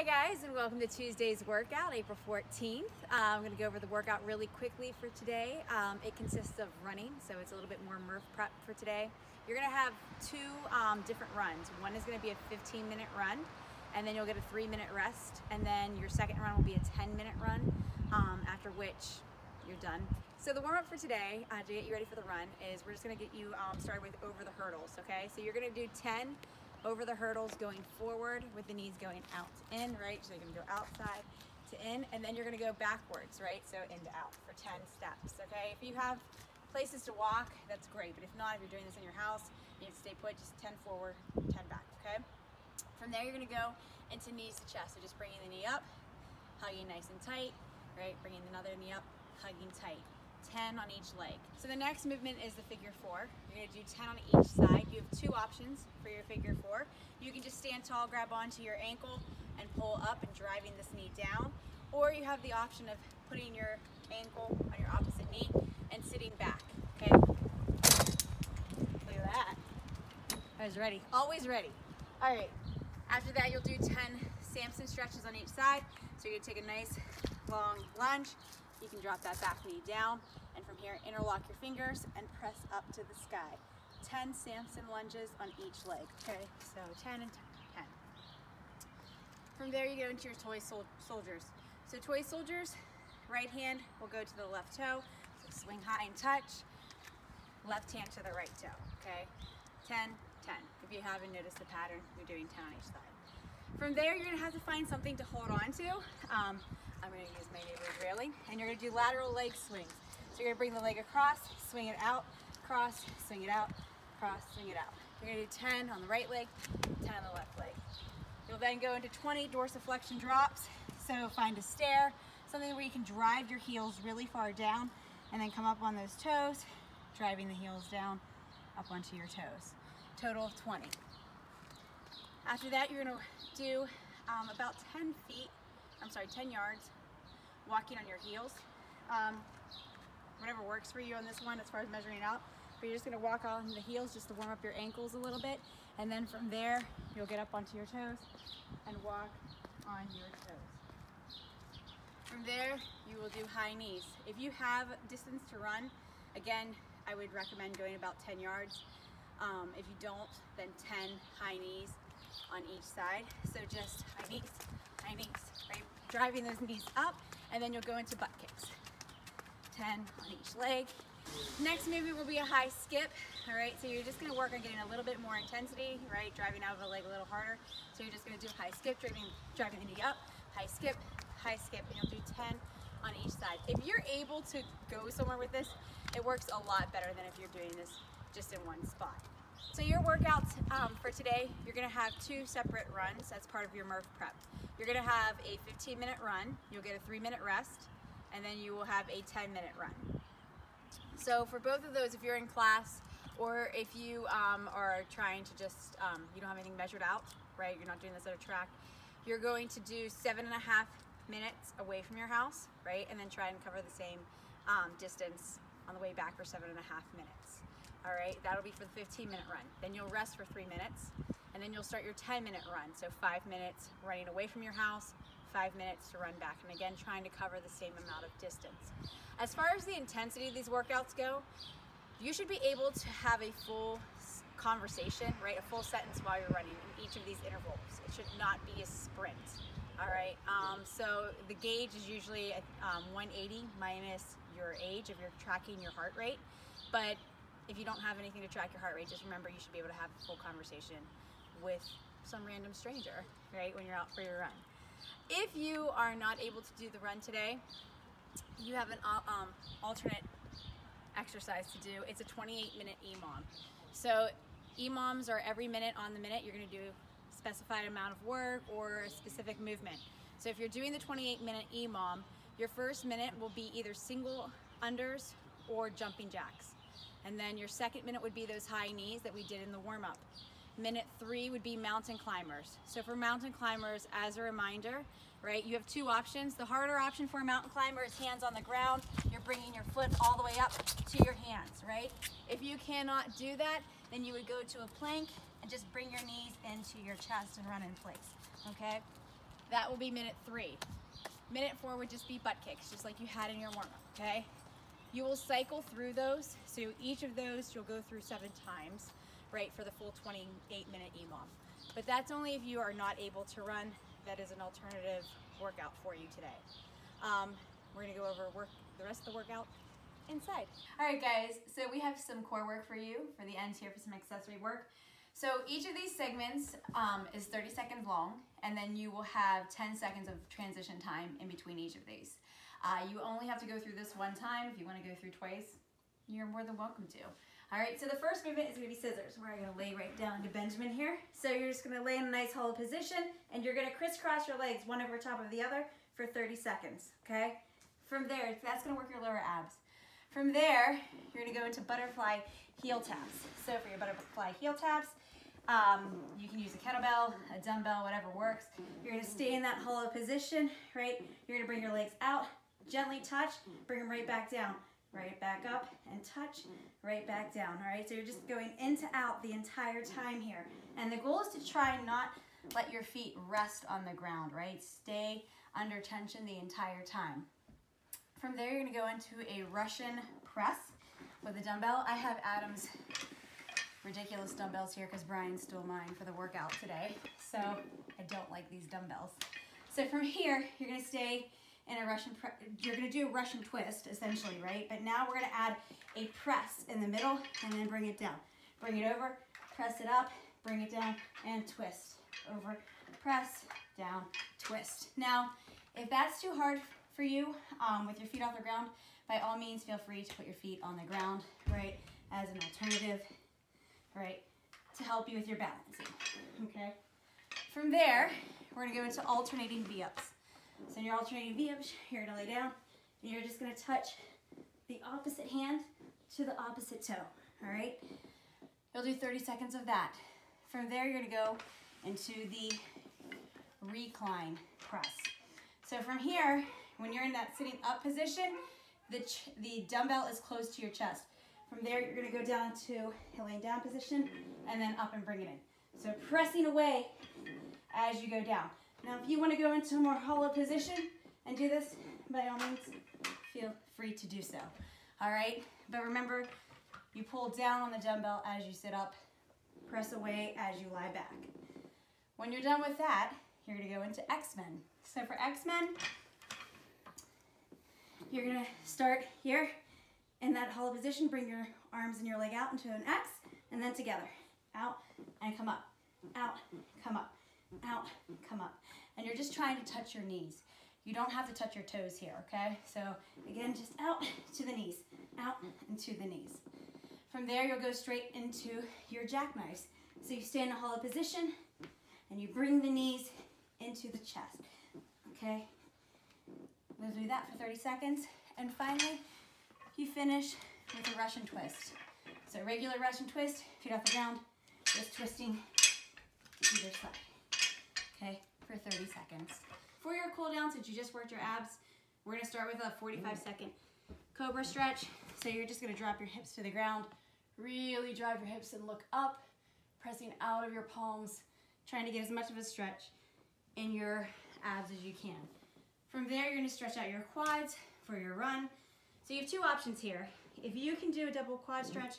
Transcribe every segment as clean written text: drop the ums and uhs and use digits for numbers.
Hi guys, and welcome to Tuesday's workout, April 14th. I'm going to go over the workout really quickly for today. It consists of running, so it's a little bit more Murph prep for today. You're going to have two different runs. One is going to be a 15-minute run, and then you'll get a 3-minute rest, and then your second run will be a 10-minute run, after which you're done. So the warm-up for today, to get you ready for the run, is we're just going to get you started with over the hurdles, okay? So you're going to do 10 over the hurdles going forward with the knees going out to in, right? So you're gonna go outside to in, and then you're gonna go backwards, right? So in to out for 10 steps, okay? If you have places to walk, that's great, but if not, if you're doing this in your house, you need to stay put, just 10 forward, 10 back, okay? From there, you're gonna go into knees to chest, so just bringing the knee up, hugging nice and tight, right? Bringing another knee up, hugging tight. 10 on each leg. So the next movement is the figure 4. You're going to do 10 on each side. You have two options for your figure 4. You can just stand tall, grab onto your ankle, and pull up and driving this knee down. Or you have the option of putting your ankle on your opposite knee and sitting back. Okay? Look at that. I was ready. Always ready. All right. After that, you'll do 10 Samson stretches on each side. So you're going to take a nice long lunge. You can drop that back knee down, and from here, interlock your fingers and press up to the sky. 10 Samson lunges on each leg, okay? So 10 and 10. From there, you go into your toy soldiers. So toy soldiers, right hand will go to the left toe, so swing high and touch, left hand to the right toe, okay? 10, 10. If you haven't noticed the pattern, you're doing 10 on each side. From there, you're gonna have to find something to hold on to. I'm going to use my neighbor's railing, and you're going to do lateral leg swings. So you're going to bring the leg across, swing it out, cross, swing it out, cross, swing it out. You're going to do 10 on the right leg, 10 on the left leg. You'll then go into 20 dorsiflexion drops. So find a stair, something where you can drive your heels really far down, and then come up on those toes, driving the heels down up onto your toes. Total of 20. After that, you're going to do about 10 yards, walking on your heels. Whatever works for you on this one as far as measuring out. But you're just gonna walk on the heels just to warm up your ankles a little bit. And then from there, you'll get up onto your toes and walk on your toes. From there, you will do high knees. If you have distance to run, again, I would recommend going about 10 yards. If you don't, then 10 high knees on each side. So just high knees, right? Driving those knees up, and then you'll go into butt kicks. 10 on each leg. Next movement will be a high skip, all right? So you're just gonna work on getting a little bit more intensity, right? Driving out of the leg a little harder. So you're just gonna do a high skip, driving the knee up, high skip, and you'll do 10 on each side. If you're able to go somewhere with this, it works a lot better than if you're doing this just in one spot. So your workouts for today, you're gonna have 2 separate runs as part of your Murph prep. You're gonna have a 15-minute run, you'll get a 3-minute rest, and then you will have a 10-minute run. So for both of those, if you're in class, or if you are trying to just, you don't have anything measured out, right? You're not doing this at a track, you're going to do 7.5 minutes away from your house, right? And then try and cover the same distance on the way back for 7.5 minutes. All right, that'll be for the 15-minute run. Then you'll rest for 3 minutes, and then you'll start your 10-minute run. So 5 minutes running away from your house, 5 minutes to run back. And again, trying to cover the same amount of distance. As far as the intensity of these workouts go, you should be able to have a full conversation, right? A full sentence while you're running in each of these intervals. It should not be a sprint, all right? So the gauge is usually 180 minus your age if you're tracking your heart rate. But if you don't have anything to track your heart rate, just remember you should be able to have a full conversation with some random stranger, right, when you're out for your run. If you are not able to do the run today, you have an alternate exercise to do. It's a 28-minute EMOM. So EMOMs are every minute on the minute. You're going to do a specified amount of work or a specific movement. So if you're doing the 28-minute EMOM, your first minute will be either single unders or jumping jacks. And then your second minute would be those high knees that we did in the warm-up. Minute 3 would be mountain climbers. So for mountain climbers, as a reminder, right, you have 2 options. The harder option for a mountain climber is hands on the ground. You're bringing your foot all the way up to your hands, right? If you cannot do that, then you would go to a plank and just bring your knees into your chest and run in place, okay? That will be minute 3. Minute 4 would just be butt kicks, just like you had in your warm-up, okay? You will cycle through those, so each of those you'll go through 7 times, right, for the full 28-minute EMOM. But that's only if you are not able to run. That is an alternative workout for you today. We're gonna go over the rest of the workout inside. All right, guys, so we have some core work for you for the ends here for some accessory work. So each of these segments is 30 seconds long, and then you will have 10 seconds of transition time in between each of these. You only have to go through this one time. If you want to go through twice, you're more than welcome to. All right, so the first movement is going to be scissors. We're going to lay right down into Benjamin here. So you're just going to lay in a nice hollow position, and you're going to crisscross your legs one over top of the other for 30 seconds, okay? From there, that's going to work your lower abs. From there, you're going to go into butterfly heel taps. So for your butterfly heel taps, you can use a kettlebell, a dumbbell, whatever works. You're going to stay in that hollow position, right? You're going to bring your legs out, gently touch, bring them right back down. Right back up and touch, right back down, all right? So you're just going in to out the entire time here. And the goal is to try not let your feet rest on the ground, right? Stay under tension the entire time. From there, you're gonna go into a Russian press with a dumbbell. I have Adam's ridiculous dumbbells here because Brian stole mine for the workout today. So I don't like these dumbbells. So from here, you're gonna stay in a you're gonna do a Russian twist, essentially, right? But now we're gonna add a press in the middle and then bring it down. Bring it over, press it up, bring it down, and twist. Over, press, down, twist. Now, if that's too hard for you with your feet off the ground, by all means, feel free to put your feet on the ground, right, as an alternative, right, to help you with your balancing, okay? From there, we're gonna go into alternating V-ups. So in your alternating V-ups, you're gonna lay down, and you're just gonna touch the opposite hand to the opposite toe, all right? You'll do 30 seconds of that. From there, you're gonna go into the recline press. So from here, when you're in that sitting up position, the dumbbell is close to your chest. From there, you're gonna go down to a laying down position, and then up and bring it in. So pressing away as you go down. Now, if you want to go into a more hollow position and do this, by all means, feel free to do so. All right? But remember, you pull down on the dumbbell as you sit up, press away as you lie back. When you're done with that, you're going to go into X-Men. So for X-Men, you're going to start here in that hollow position, bring your arms and your leg out into an X, and then together. Out and come up. Out, come up. Out, come up. And you're just trying to touch your knees. You don't have to touch your toes here, okay? So again, just out to the knees, out and to the knees. From there, you'll go straight into your jackknives. So you stay in a hollow position and you bring the knees into the chest, okay? We'll do that for 30 seconds. And finally, you finish with a Russian twist. So regular Russian twist, feet off the ground, just twisting either side. Okay, for 30 seconds. For your cool down, since you just worked your abs, we're gonna start with a 45-second Cobra stretch. So you're just gonna drop your hips to the ground, really drive your hips and look up, pressing out of your palms, trying to get as much of a stretch in your abs as you can. From there, you're gonna stretch out your quads for your run. So you have 2 options here. If you can do a double quad stretch,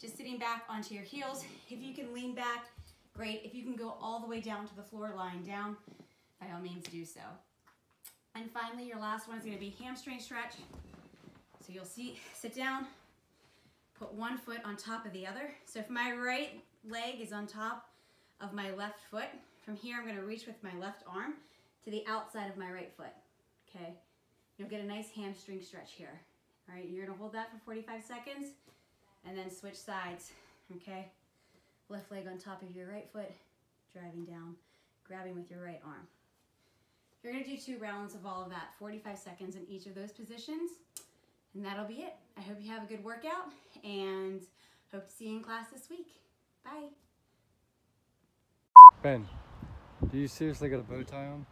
just sitting back onto your heels. If you can lean back, great. If you can go all the way down to the floor, lying down, by all means do so. And finally, your last one is gonna be hamstring stretch. So you'll sit down, put one foot on top of the other. So if my right leg is on top of my left foot, from here I'm gonna reach with my left arm to the outside of my right foot, okay? You'll get a nice hamstring stretch here. All right, you're gonna hold that for 45 seconds and then switch sides, okay? Left leg on top of your right foot, driving down, grabbing with your right arm. You're gonna do 2 rounds of all of that, 45 seconds in each of those positions, and that'll be it. I hope you have a good workout and hope to see you in class this week. Bye. Ben, do you seriously got a bow tie on?